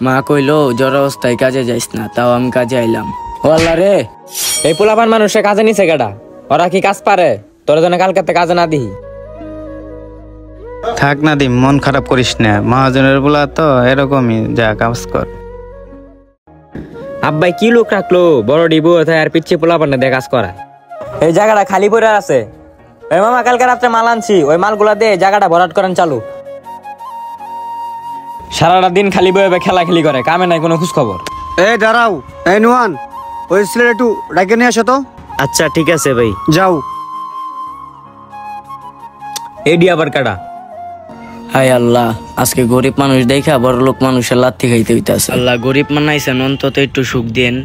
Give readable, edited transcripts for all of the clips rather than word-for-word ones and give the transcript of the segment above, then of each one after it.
মা কইলো জ্বর অবস্থায় কাজে যাইস না, তাও আমি কাজে আইলাম। ও আল্লাহ রে, এই পোলাপান মানুষে কাজে নিছে কেডা? ওরা কি কাজ পারে? তোর জন্য কালকে কাজে না দিই। থাক না দিম, মন খারাপ করিস না, মহাজনের বলা তো এরকমই, যা কাজ কর। আব্বাই কি লোক রাখলো, বড় ডিবু আর পিচ্ছে পোলাপান দিয়ে কাজ করা। এই জায়গাটা খালি পড়ে আছে। এই মামা কালকে রাত্রে মাল আনছি, ওই মালগুলা দিয়ে জায়গাটা ভরাট করেন চালু। সারাটা দিন খালি বয়ে খেলাখেলি করে, কামে নাই কোনো খোঁজ খবর। এই দাঁড়াও, এই নুয়ান, ওই ছেলে একটু ডাকে নিয়ে আসো তো। আচ্ছা ঠিক আছে ভাই, যাও। এডি আবার কাটা। হায় আল্লাহ, আজকে গরিব মানুষ দেখা বড় লোক মানুষের লাথি খাইতে হইতাছে। আল্লাহ গরিব মানাইছেন, অন্তত একটু সুখ দেন।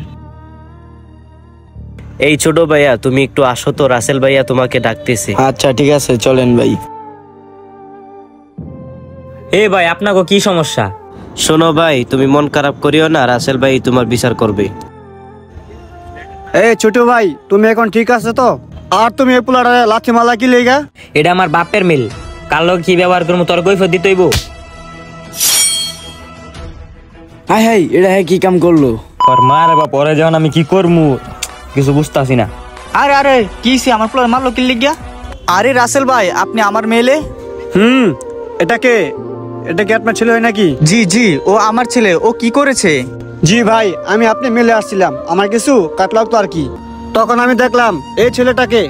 এই ছোট ভাইয়া তুমি একটু আসো তো, রাসেল ভাইয়া তোমাকে ডাকতেছে। আচ্ছা ঠিক আছে, চলেন ভাই। এ ভাই, আপনাকে কি সমস্যা? শোনো ভাই, তুমি মন খারাপ করিও না, রাসেল ভাই তোমার বিচার করবে। এই ছোট ভাই, তুমি এখন ঠিক আছে তো? আর তুমি এই পোলাটা লাথি মালা কি লেগা? এটা আমার বাপের মিল, কার লগে কি ব্যবহার করবো তোর কৈফিয়ত দিতে হইব। হাই হাই, এটা কি কাম করলো? আর মারে বা পরে যখন আমি কি করমু কিছু বুঝতাছি না। আরে আরে কি সে আমার পোলার মারলো কি লিগা? আরে রাসেল ভাই, আপনি আমার মেলে? এটা কি আপনার ছেলে হয় নাকি? জি জি, ও আমার ছেলে। ও কি করেছে? জি ভাই, আমি আপনি মেলে আসছিলাম, আমার কিছু কাটলাম তো আর কি। তখন আমি দেখলাম এই ছেলেটাকে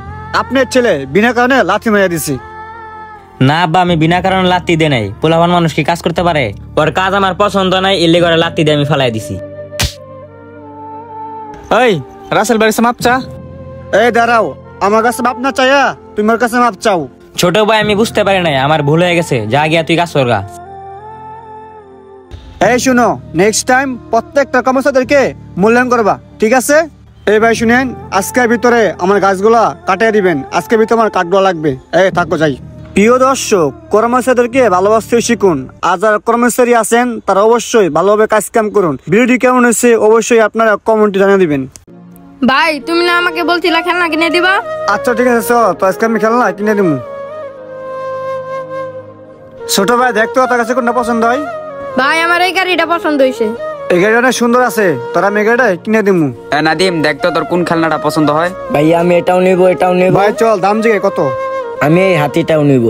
আপনার ছেলে বিনা কারণে লাথি মেরে দিছি। না আব্বা, আমি বিনা কারণে লাত্তি দে নাই। পোলাপান মানুষ কি কাজ করতে পারে? ওর কাজ আমার পছন্দ নাই, এলে করে লাত্তি দিয়ে আমি ফেলাই দিছি। এই রাসেল ভাই মাপ চা। এই দাঁড়াও, আমার কাছে মাপ না চাইয়া তোমার কাছে মাপ চাও? ছোট ভাই, আমি বুঝতে পারি নাই, আমার ভুল হয়ে গেছে, যা গিয়া তুই কাজ করগা। এই শুনো, নেক্সট টাইম প্রত্যেকটা কর্মচারীদেরকে মূল্যায়ন করবা, ঠিক আছে? এই ভাই শুনেন, আজকের ভিতরে আমার গাছগুলা কাটিয়ে দিবেন, আজকের ভিতরে আমার কাঠগুলো লাগবে। এই থাকো, যাই। প্রিয় দর্শক, কর্মচারীদেরকে ভালোবাসতে শিখুন। আর যারা কর্মচারী আছেন তারা অবশ্যই ভালোভাবে কাজ কাম করুন। ভিডিওটি কেমন হয়েছে অবশ্যই আপনারা কমেন্টে জানিয়ে দিবেন। ভাই, তুমি না আমাকে বলছিলা খেলনা কিনে দিবা? আচ্ছা ঠিক আছে, তো আজকে আমি খেলনা কিনে দিব। ছোট ভাই, দেখতো তোর কাছে কোনটা পছন্দ হয়? ভাই, আমার এই গাড়িটা পছন্দ হয়েছে। এই গাড়িটা অনেক সুন্দর আছে, তোরা আমি এই গাড়িটা কিনে দিব। নাদিম, দেখ তো তোর কোন খেলনাটা পছন্দ হয়। ভাইয়া আমি এটাও নিব, এটাও নিব। ভাই চল, দাম জিগে কত? আমি এই হাতিটাও নিব।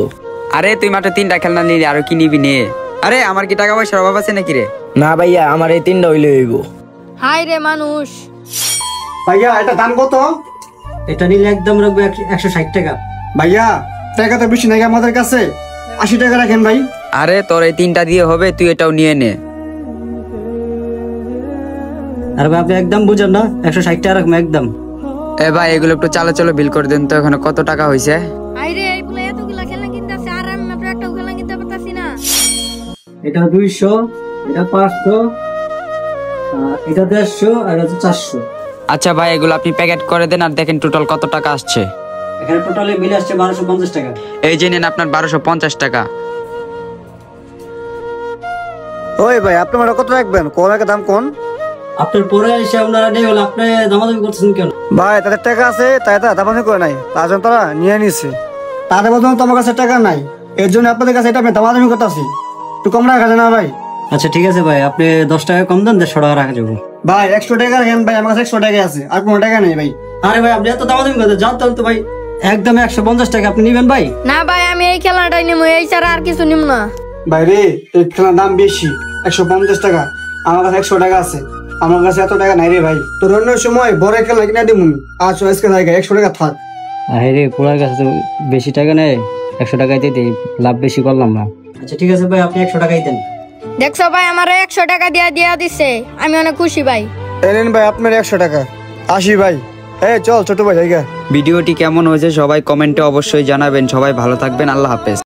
আরে তুই মাত্র 3টা খেলনা নিলি, আরো কি নিবি নে? আরে আমার কি টাকা পয়সার অভাব আছে নাকি রে? না ভাইয়া, আমার এই 3টা হইলে হইব। হাই রে মানুষ। ভাইয়া এটা দাম কত? এটা নিলে একদম রাখবো 160 টাকা। ভাইয়া টাকা তো বেশি নাকি আমাদের কাছে, 80 টাকা রাখেন ভাই। আরে তোর এই 3টা দিয়ে হবে, তুই এটাও নিয়ে নে। আর ভাই আপনি একদম বুঝেন না, 160 টাকা রাখবো একদম। এ ভাই, এগুলো একটু চলো বিল করে দেন তো। এখানে কত টাকা হয়েছে? হাই রে, এই বলে এতগুলা খেলনা কিনতেছে আর আমি মাত্র একটা খেলনা কিনতে পারতাছি না। এটা 200, এটা 500, এটা 150 আর এটা 400। আচ্ছা ভাই, এগুলো আপনি প্যাকেট করে দেন আর দেখেন টোটাল কত টাকা আসছে। এখানে টোটালি বিল আসছে 1250 টাকা। এই যে নেন আপনার 1250 টাকা। ওই ভাই, আপনি আমার কত রাখবেন? কোন দাম কোন? আপনার পরে এসে আপনারা নেই হলো, আপনি দামাদামি করছেন কেন? ভাই তাদের টাকা আছে, তাই তারা দামানি করে নাই, তার জন্য তারা নিয়ে নিছে। তাদের বর্তমানে তোমার কাছে টাকা নাই, এর জন্য আপনাদের কাছে এটা আমি দামাদামি করতেছি। একটু কম রাখা যায় না ভাই? আচ্ছা ঠিক আছে ভাই, আপনি 10 টাকা কম দেন, 150 টাকা রাখা যাবো। ভাই 100 টাকা রাখেন ভাই, আমার কাছে 100 টাকা আছে, আর কোনো টাকা নেই ভাই। আরে ভাই আপনি এত দামাদামি করতে যান তো ভাই, একদম 150 টাকা আপনি নিবেন ভাই? না ভাই, আমি এই খেলনাটাই নিব, এই ছাড়া আর কিছু নিব না। ভাই রে, এই খেলার দাম বেশি, 150 টাকা, আমার কাছে 100 টাকা আছে, আমার কাছে এত টাকা নাই রে ভাই। তোর অন্য সময় বড় খেলা কিনা দিব, আর আজকে লাগে 100 টাকা থাক। আরে পোলার কাছে তো বেশি টাকা নেই, 100 টাকাই দিয়ে দিই, লাভ বেশি করলাম না। আচ্ছা ঠিক আছে ভাই, আপনি 100 টাকাই দেন। দেখছো ভাই, আমার 100 টাকা দিয়া দিচ্ছে, আমি অনেক খুশি ভাই। এনেন ভাই আপনার 100 টাকা। আসি ভাই। এই চল ছোট ভাই জায়গা। ভিডিওটি কেমন হয়েছে সবাই কমেন্টে অবশ্যই জানাবেন। সবাই ভালো থাকবেন, আল্লাহ হাফেজ।